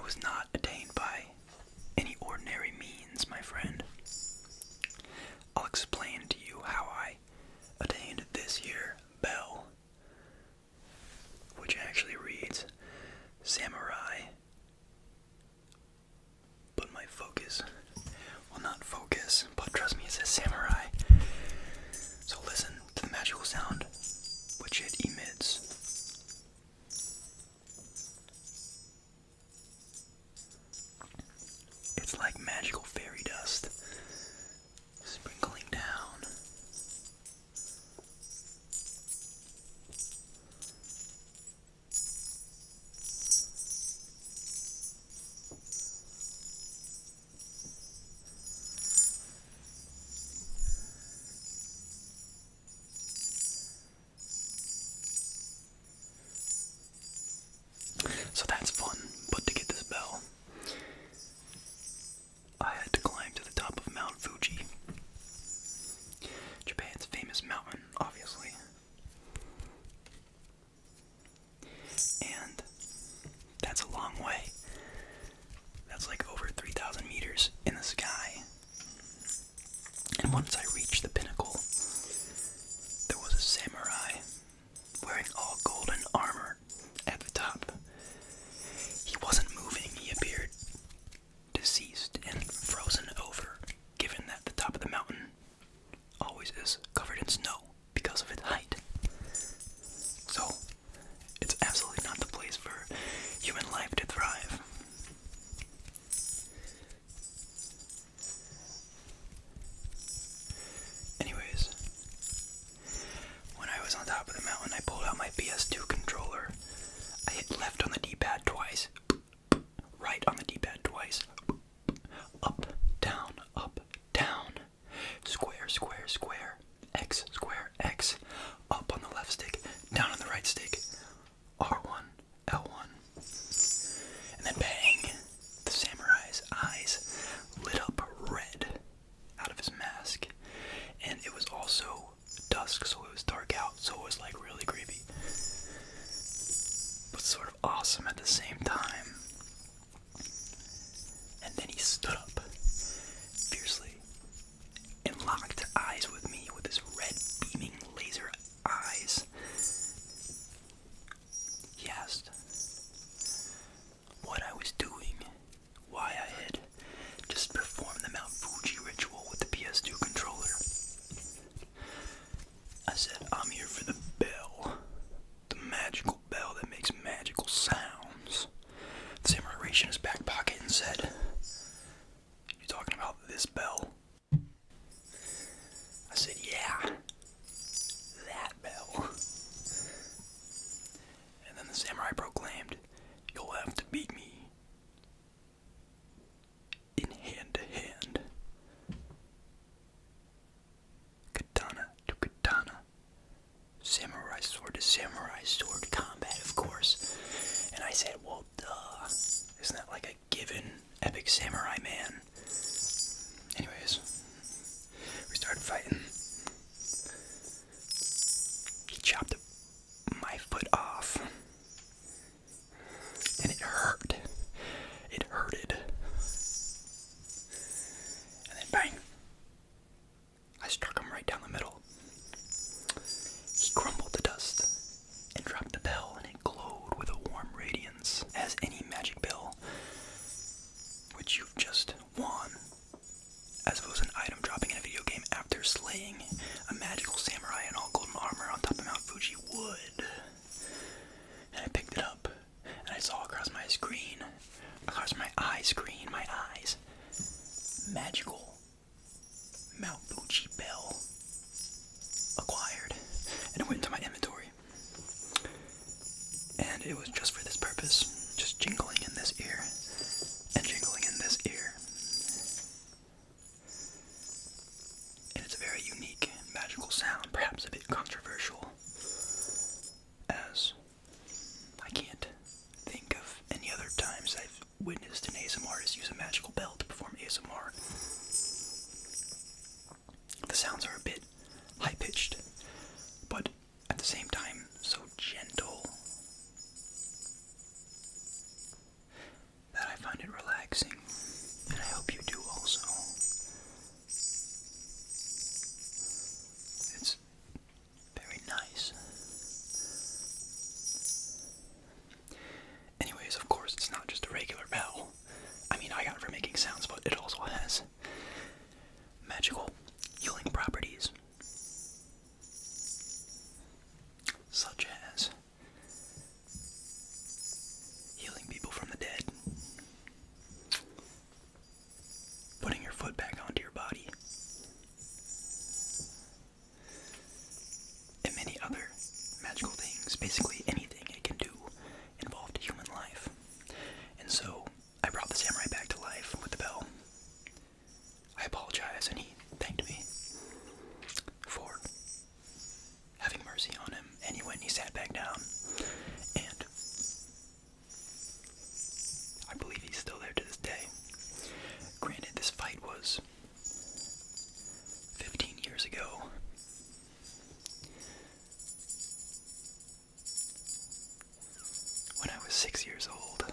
was not attained by any ordinary means, my friend. I'll explain to you how I attained this here bell, which actually reads Samurai. But my focus, well, not focus, but trust me, it says Samurai. So listen to the magical sound which it emits. It's like magical fairy dust sprinkling down. So that's fun, but to get this bell, I had to climb to the top of Mount Fuji, Japan's famous mountain, obviously. And that's a long way. That's like over 3,000 meters in the sky. And once I reached the pinnacle, there was a samurai wearing all golden armor at the top. He wasn't moving, he appeared deceased and frozen over, given that the top of the mountain always is covered in snow because of its height. So, it's absolutely not the place for human life to thrive. Anyways, when I was on top of the mountain, I pulled out my PS2 controller. I hit left on the D-pad twice, right on the D-pad twice, up, down, square, square, square, X, square, X, up on the left stick, down on the right stick, R1, L1, and then bang, the samurai's eyes lit up red out of his mask, and it was also dusk, so it was dark out, so it was like really creepy, but sort of awesome at the same time. And then he stood up fiercely and locked eyes with me with his red beaming laser eyes. He asked what I was doing, why I had just performed the Mount Fuji ritual with the PS2 controller. I said, I'm here for the bell, the magical bell that makes magical sounds. The samurai reached in his back pocket and said, "You talking about this bell?" I said, "Yeah, that bell." And then the samurai proclaimed, "You'll have to beat me in hand-to-hand. Katana to katana. Samurai sword to samurai sword combat, of course." And I said, well, duh. Isn't that like a given epic samurai man? Anyways, we started fighting. He chopped my foot off. And it hurt. It hurted. And then bang. I struck him right down the middle. He crumbled to dust and dropped the bell, and it glowed with a warm radiance, as any magic bell which you've just won, as if it was an item dropping in a video game after slaying a magical samurai in all golden armor on top of Mount Fuji would. And I picked it up, and I saw across my screen, across my screen, my eyes, magical Mount Fuji bell acquired, and it went into my inventory. And it was just for this purpose, just jingling in this ear, and jingling in this ear. And it's a very unique, magical sound, perhaps a bit controversial, as I can't think of any other times I've witnessed an ASMR artist use a magical bell to perform ASMR. The sounds are a bit high-pitched, but at the same time, so gentle 6 years old.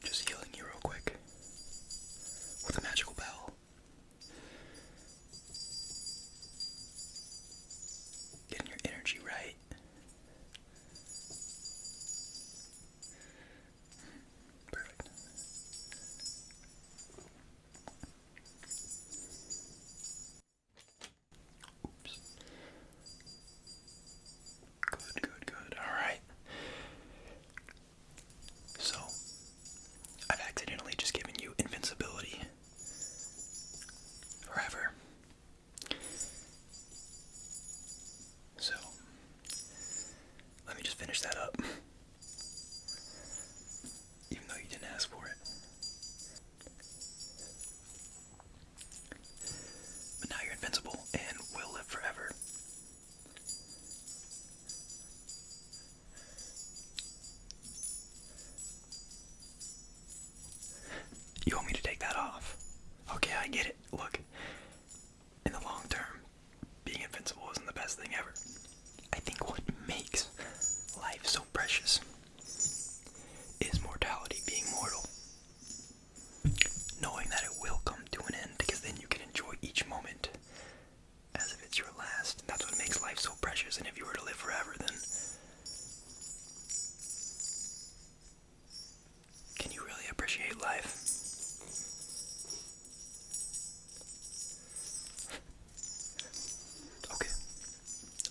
Just healing you real quick with a magical bell. Getting your energy right. Perfect. Oops. Good. Alright. So, I've accidentally just given you invincibility forever. So, let me just finish that up. Even though you didn't ask for it. But now you're invincible and will live forever. You want me to take that off? Okay, I get it. Look, in the long term, being invincible isn't the best thing ever. I think what makes life so precious is mortality, being mortal. Knowing that it will come to an end, because then you can enjoy each moment as if it's your last. That's what makes life so precious, and if you were to live forever, then can you really appreciate life?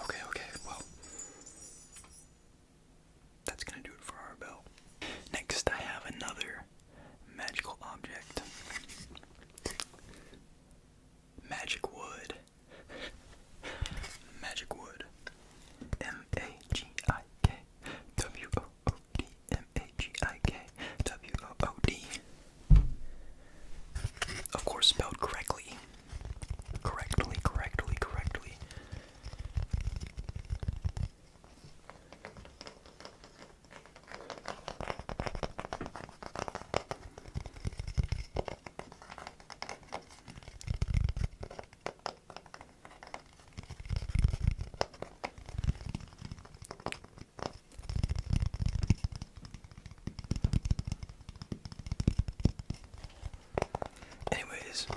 Okay, well, that's gonna do it for our bell. Next, I have another magical object. Magic wood. Magic wood. M-A-G-I-K-W-O-O-D. M-A-G-I-K-W-O-O-D. Of course, spelled correctly. Correctly. Anyways,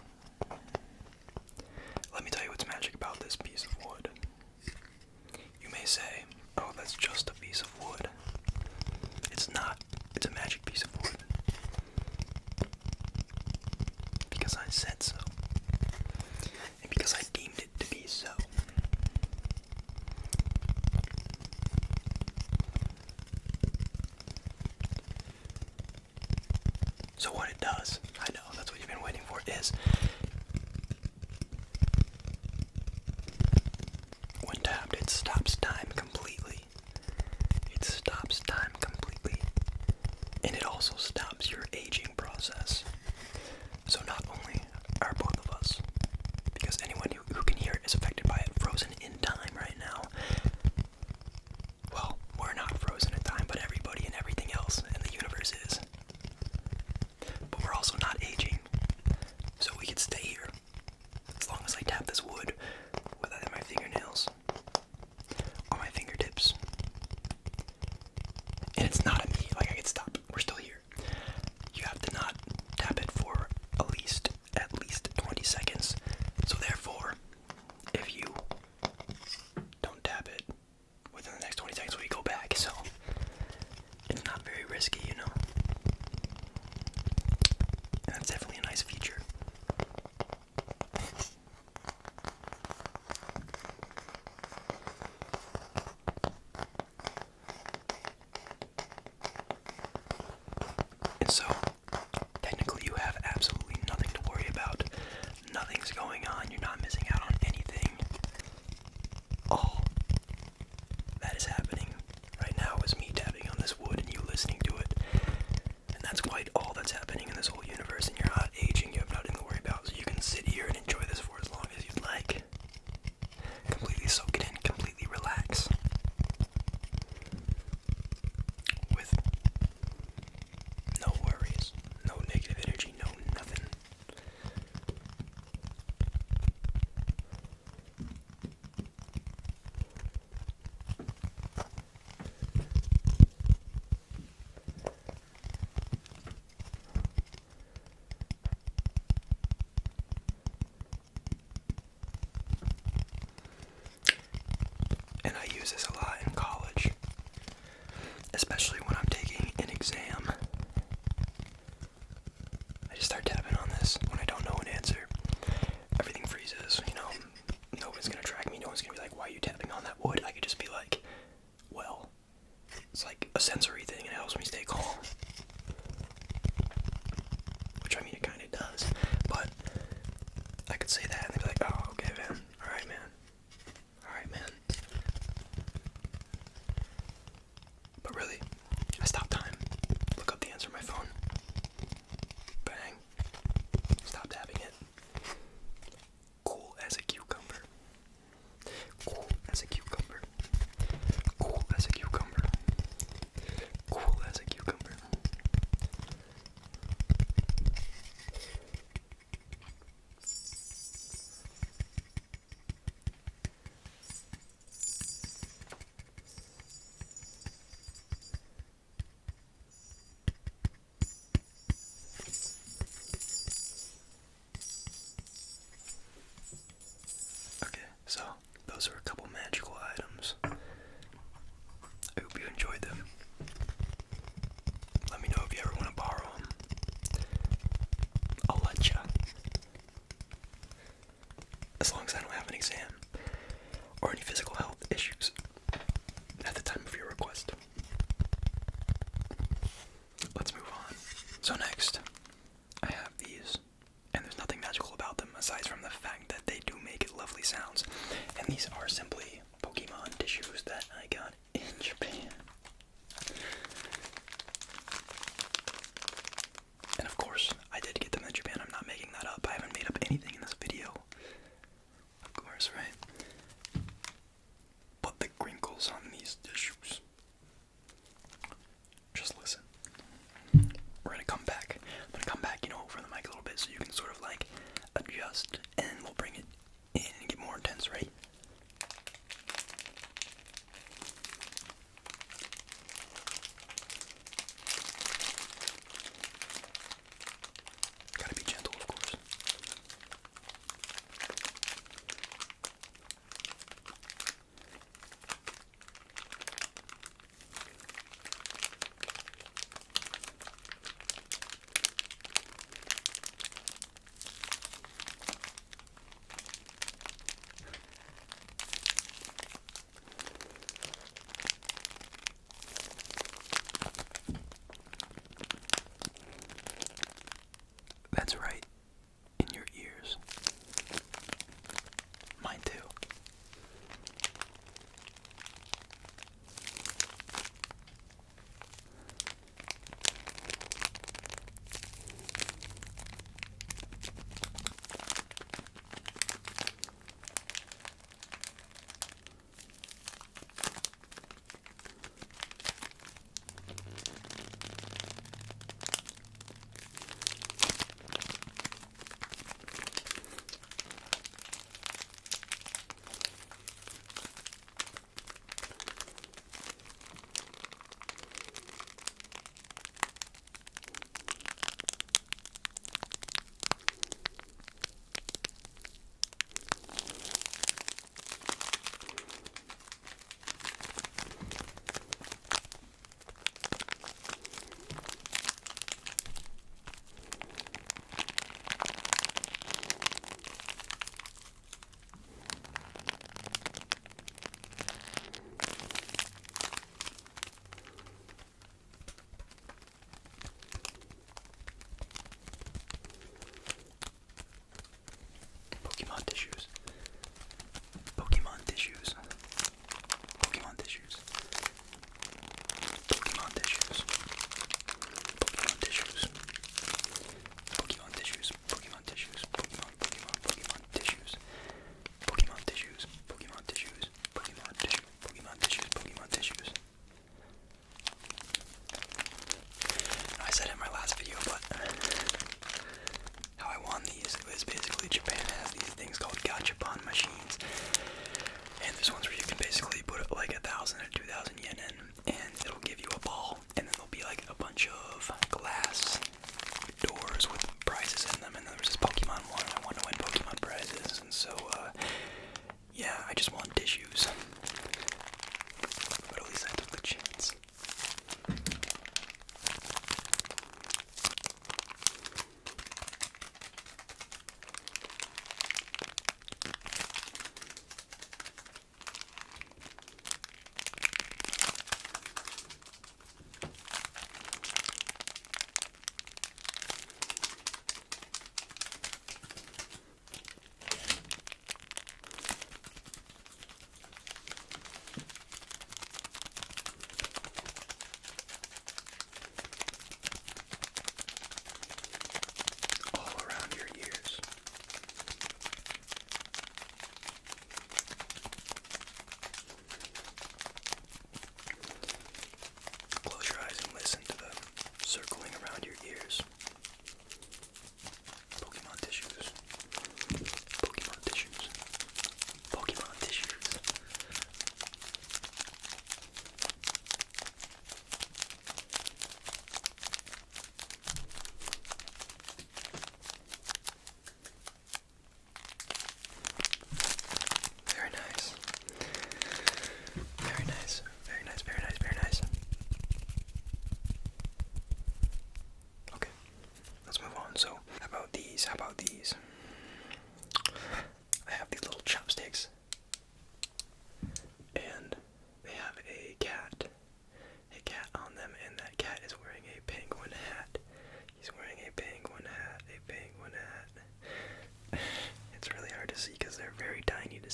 let me tell you what's magic about this piece of wood. You may say, oh, that's just a piece of wood. It's not. It's a magic piece of wood. Because I said so. And because I deemed it to be so. So what it does, I know, that's what you've been waiting for, is when tapped, it stops time completely. It stops time completely. And it also stops your aging process. So not only are both of us, because anyone who can hear it is affected by it, frozen in time right now. Well, we're not frozen in time, but everybody and everything else in the universe is. But we're also not aging, so we can stay here as long as I tap this wood with either my fingernails or my fingertips. And it's not immediate, like I can stop. We're still here. You have to not tap it for at least 20 seconds. So therefore, if you don't tap it within the next 20 seconds, we go back. So it's not very risky, you know. And that's definitely a nice feature. And so, technically you have absolutely nothing to worry about. Nothing's going on. You're not missing out on anything. All that is happening right now is me tapping on this wood and you listening to it. And that's quite all that's happening in this whole universe, and you're not aging, you have nothing to worry about, so you can sit here and enjoy this for as long as you'd like. Completely soak it in, completely relax. With no worries. just start tapping on this when I don't know an answer. Everything freezes, you know. No one's gonna track me. No one's gonna be like, why are you tapping on that wood? I could just be like, well, it's like a sensory thing and it helps me stay calm. Which, I mean, it kind of does. But I could say that and they'd be like, oh, okay, man. Alright, man. Alright, man. But really, I stop time. Look up the answer on my phone. Bang. Stop tapping it. Cool as a cucumber. Cool as a cucumber. Cool as a cucumber. Cool as a cucumber. Okay, so those are a couple magical items. I hope you enjoyed them. Let me know if you ever want to borrow them. I'll let ya. As long as I don't have an exam or any physical health issues at the time of your request. Let's move on. So next, I have these, and there's nothing magical about them aside from the fact that they do make lovely sounds. And these are simply Pokémon Tissues that I got in Japan. And of course, I did get them in Japan. I'm not making that up. I haven't made up anything in this video. Of course, right? But the crinkles on these tissues. Just listen. We're gonna come back. I'm gonna come back, over the mic a little bit so you can sort of like adjust, and we'll bring it in and get more intense, right?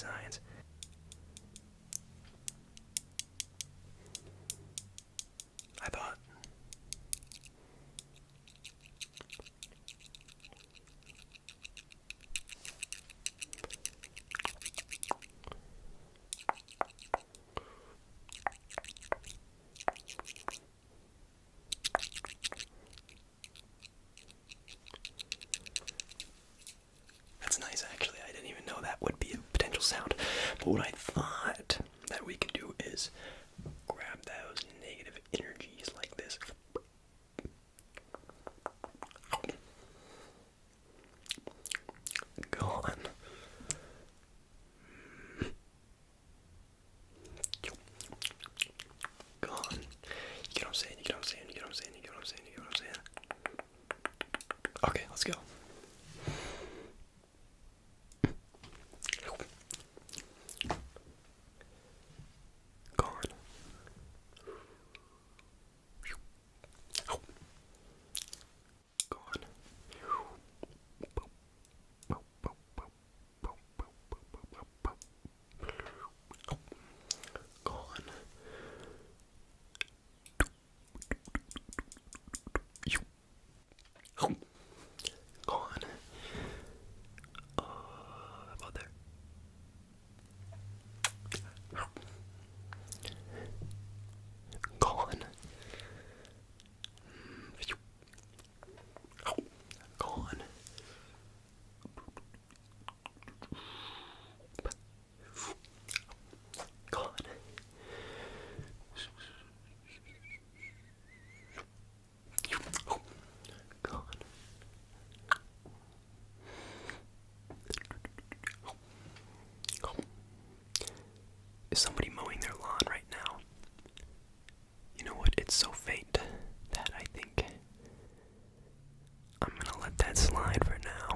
designs. I thought. That's nice, actually. I didn't even know that would be a potential sound. But what I thought that we could do is grab those negative energies like this. Gone. Gone. You get what I'm saying? You get what I'm saying? You get what I'm saying? You get what I'm saying? You get what I'm saying? Okay, let's go. Gone. Gone. Gone. Gone. About there. Gone. Gone. Gone. Gone. Is somebody mowing their lawn right now? You know what? It's so faint that I think I'm gonna let that slide for now.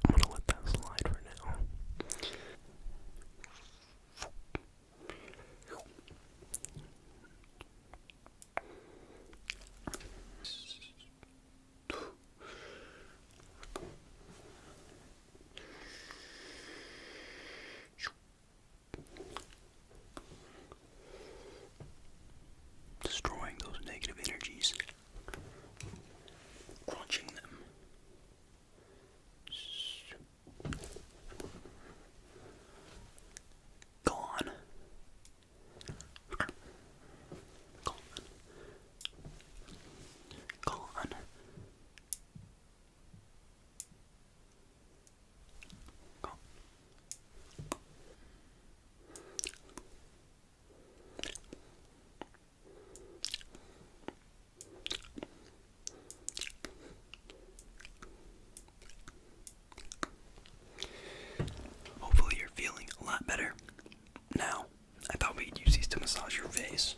I'm gonna let that slide for now. Destroying those negative energies. Crunching them. Gone. Gone. Gone. Gone. Hopefully you're feeling a lot better. Now, I thought we could use these to massage your face.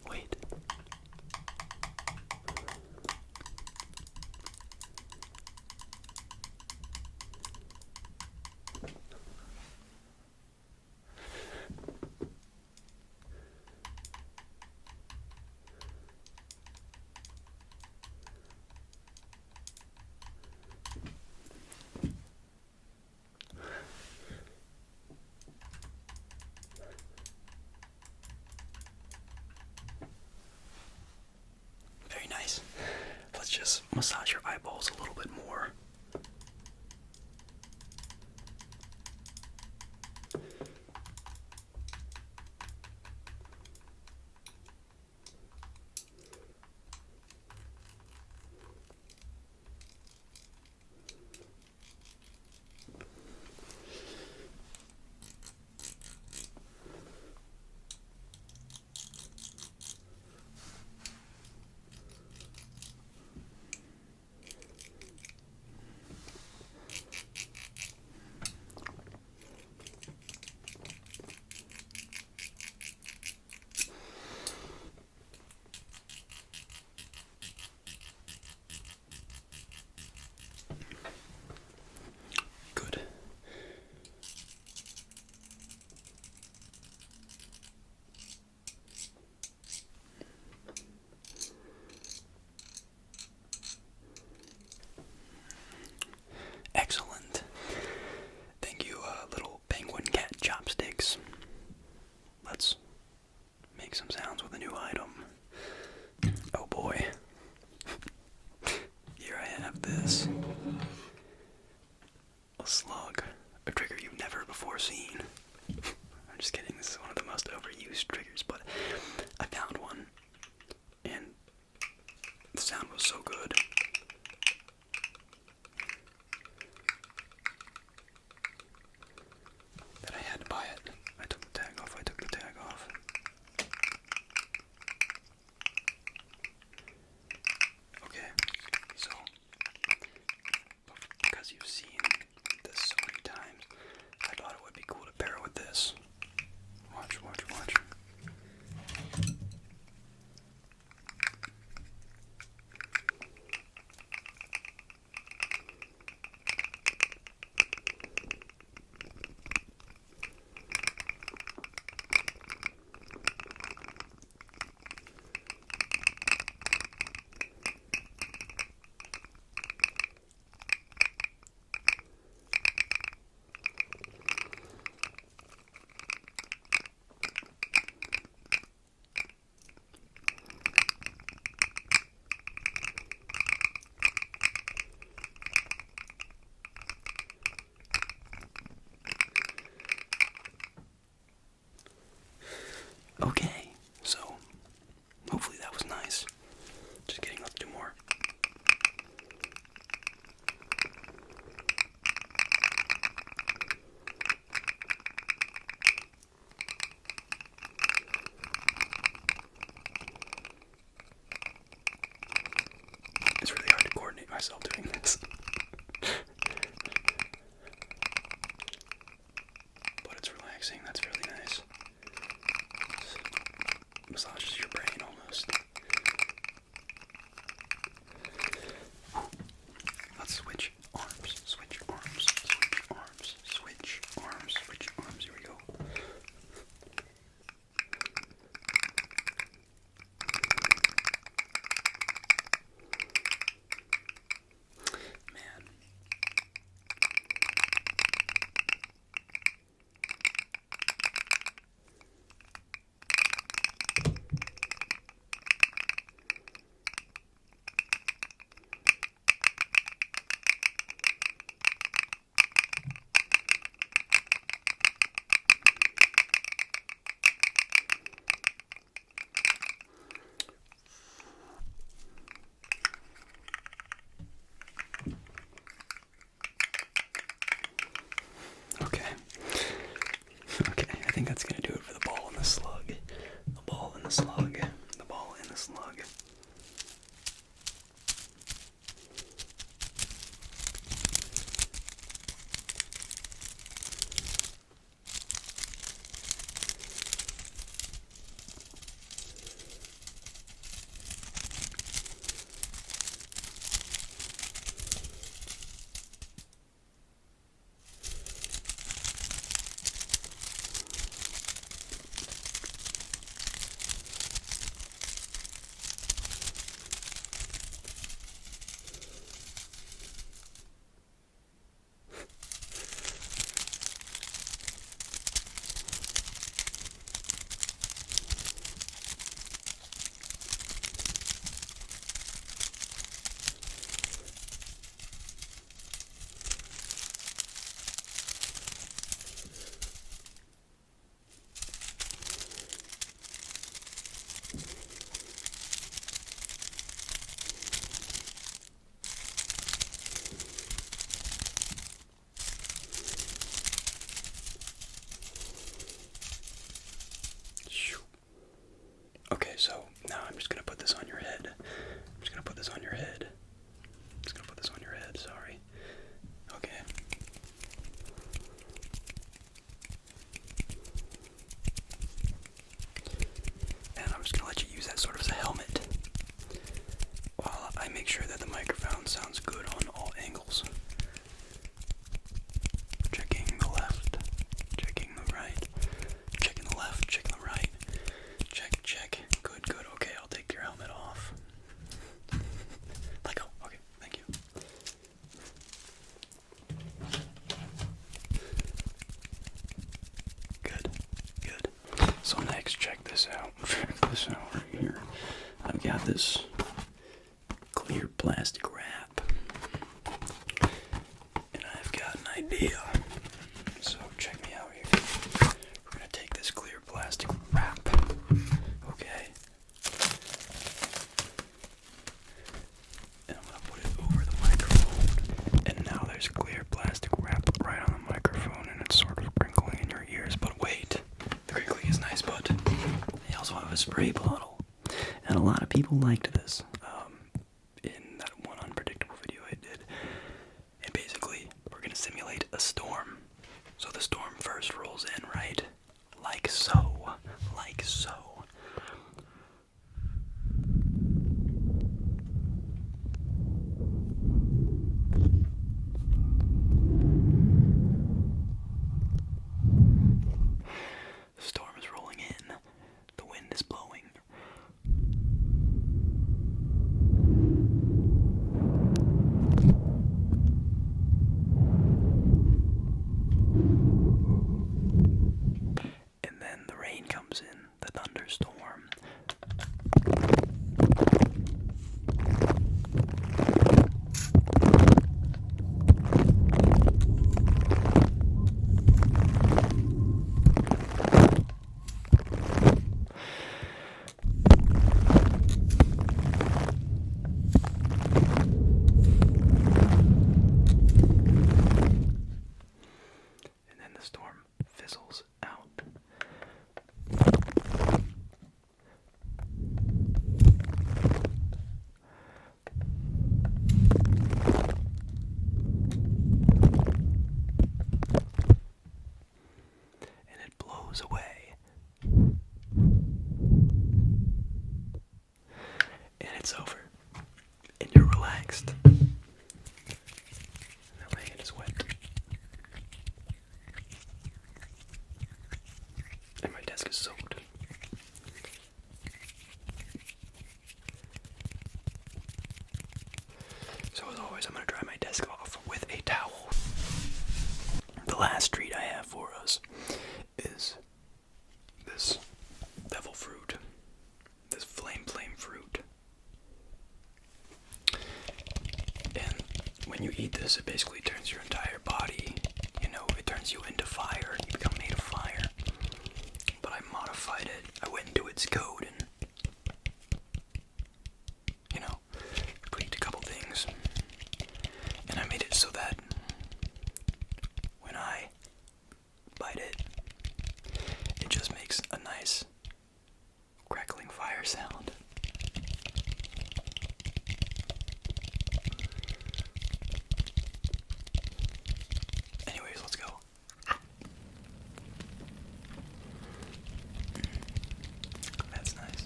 Wait. Very nice. Let's just massage your eyeballs a little bit more. I found one, and the sound was so good. That I had to buy it. I took the tag off. Okay, so because you've seen this so many times, I thought it would be cool to pair it with this. Watch. Okay, so hopefully that was nice. Just kidding, let's do more. It's really hard to coordinate myself doing this. But it's relaxing, that's really nice. Massages your brain almost. Let's switch arms. Here we go. Man. Okay, I think that's gonna do it for the ball and the slug. The ball and the slug. Okay, so now I'm just gonna put this on your head. Sorry. Okay. And I'm just gonna let you use that sort of as a helmet while I make sure that the microphone sounds good on all angles. Checking the left, checking the right, checking the left, checking the right. Check. Good. Okay, I'll take your helmet off. Let go. Okay, thank you. Good. So next, check this out right here. I've got this clear plastic wrap. And I've got an idea. So check me out here. We're gonna take this clear plastic wrap. of a spray bottle. And a lot of people liked this. In that one unpredictable video I did. And basically, we're going to simulate a storm. So the storm first rolls in, right? Like so. Like so. The storm is rolling in. The wind is blowing. And then the rain comes in, the thunderstorm. The storm fizzles out. And it blows away. And it's over. And you're relaxed. Now my hand is wet. And my desk is soaked. So as always, I'm going to dry my desk off with a towel. The last treat I have for us is this devil fruit. This flame fruit. And when you eat this, it basically turns your entire body, it turns you into fire. You become made of fire. But I modified it. I went into its code and, tweaked a couple things. And I made it so that when I bite it, it just makes a nice crackling fire sound. Anyways, let's go. That's nice.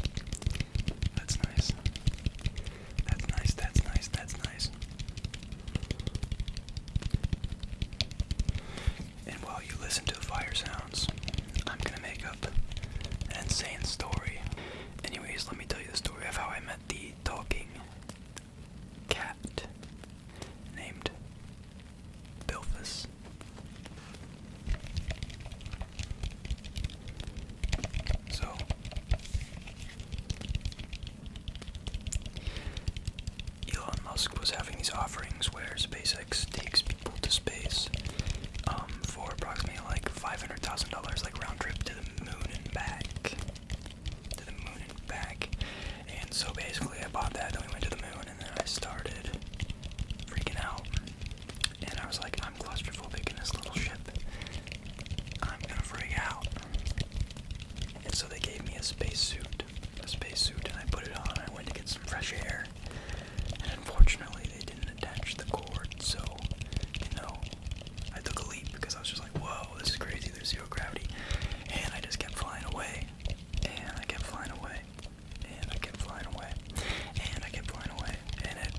That's nice. That's nice, that's nice, that's nice. And while you listen to the fire sounds, I'm gonna make up an insane story. Anyways, let me tell you the story of how I met the talking cat named Bilfus. So, Elon Musk was having these offerings where SpaceX takes people to space for approximately like $500,000, like round trip to the moon and back. And so basically I bought that, then we went to the moon, and then I started freaking out. And I was like, I'm claustrophobic in this little ship. I'm gonna freak out. And so they gave me a spacesuit, and I put it on, and I went to get some fresh air. And unfortunately, they didn't attach the cord, so, I took a leap because I was just like, whoa, this is crazy, there's zero gravity. And I just kept flying away, and I kept flying away, and I kept flying away, and I kept flying away. And it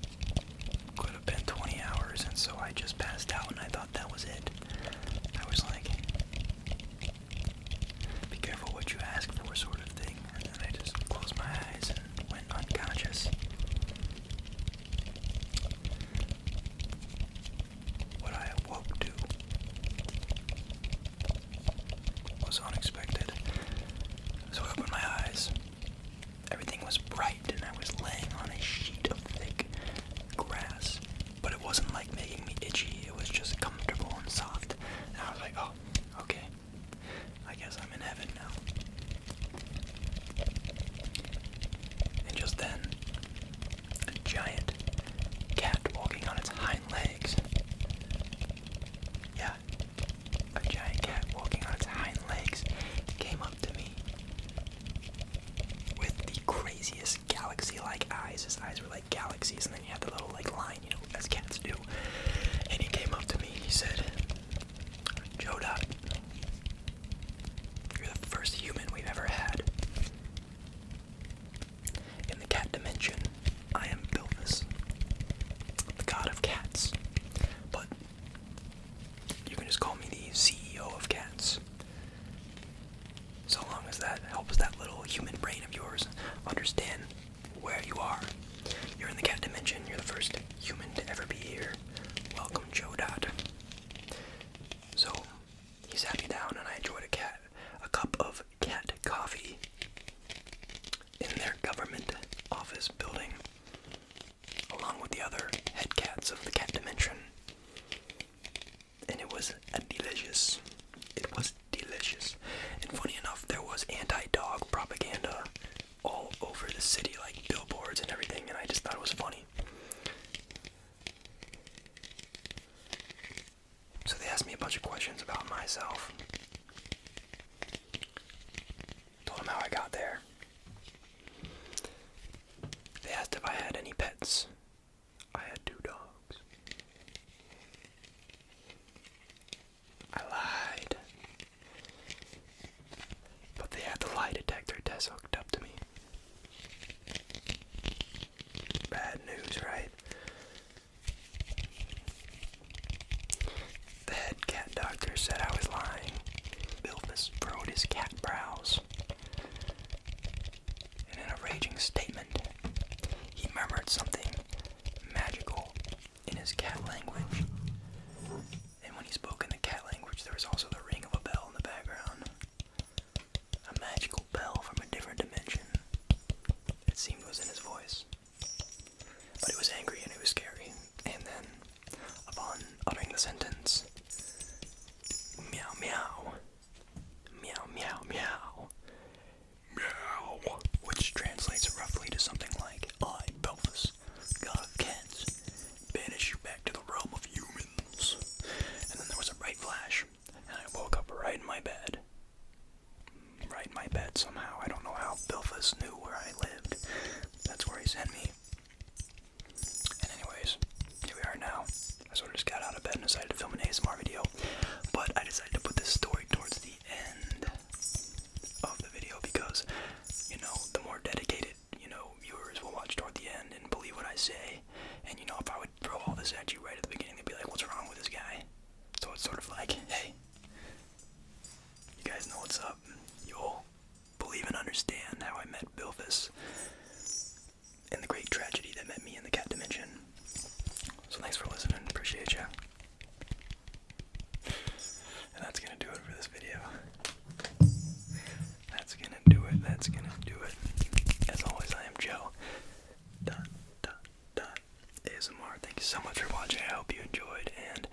could have been 20 hours, and so I just passed out, and I thought that was it. I was like, be careful what you ask for, sort of thing. And then I just closed my eyes and went unconscious. What I awoke to was unexpected. So I opened my eyes. Everything was bright, and I was laying on a sheet of thick grass. But it wasn't like making me itchy, it was just comfortable and soft. And I was like, oh, okay. I guess I'm in heaven now. And just then, a giant cat walking on its hind legs. Yeah, a giant cat walking on its hind legs came up to me. craziest galaxy-like eyes. His eyes were like galaxies, and then he had the little like line, you know, as cats do. And he came up to me and he said, "JoeDot, you're the first human we've ever had. In the cat dimension, I am Bilfus, the god of cats. But you can just call me the CEO of cats. So long as that helps that little human brain of yours understand where you are. You're in the cat dimension. You're the first human to ever be here. Welcome, JoeDot." So he sat me down, and I enjoyed a cup of cat coffee in their government office building, along with the other head cats of the cat dimension. And it was delicious. It was delicious. And funny enough, there was anti-dog propaganda all over the city, like billboards and everything, and I just thought it was funny. So they asked me a bunch of questions about myself. Told them how I got there. They asked if I had any pets. I had 2 dogs. I lied. But they had the lie detector test hooked up to me. Bad news, right? The head cat doctor said I was lying. Bilfus furrowed his cat brows. And in a raging statement, he murmured something magical in his cat language. And when he spoke in the cat language, there was also the ring of a bell in the background. A magical bell from a different dimension, it seemed, was in his voice. But it was angry and it was scary. And then, upon uttering the sentence, meow meow, meow meow meow, meow, which translates roughly to something like, "I, Bilfus, god of cats, banish you back to the realm of humans." And then there was a bright flash, and I woke up right in my bed. Right in my bed somehow. I don't know how Bilfus knew where I lived. That's where he sent me. And anyways, here we are now. I sort of just got out of bed and decided to film an ASMR video. But I decided to put this story towards the end of the video because, you know, the more dedicated, viewers will watch toward the end and believe what I say. And, if I would throw all this at you right at the beginning, they'd be like, "What's wrong with this guy?" So it's sort of like, hey, you guys know what's up. You'll believe and understand how I met Bilfus and the great tragedy that met me in the cat dimension. So thanks for listening. Appreciate you. And that's gonna do it for this video. That's gonna do it. That's gonna do it. As always, I am Joe. ASMR. Thank you so much for watching. I hope you enjoyed, and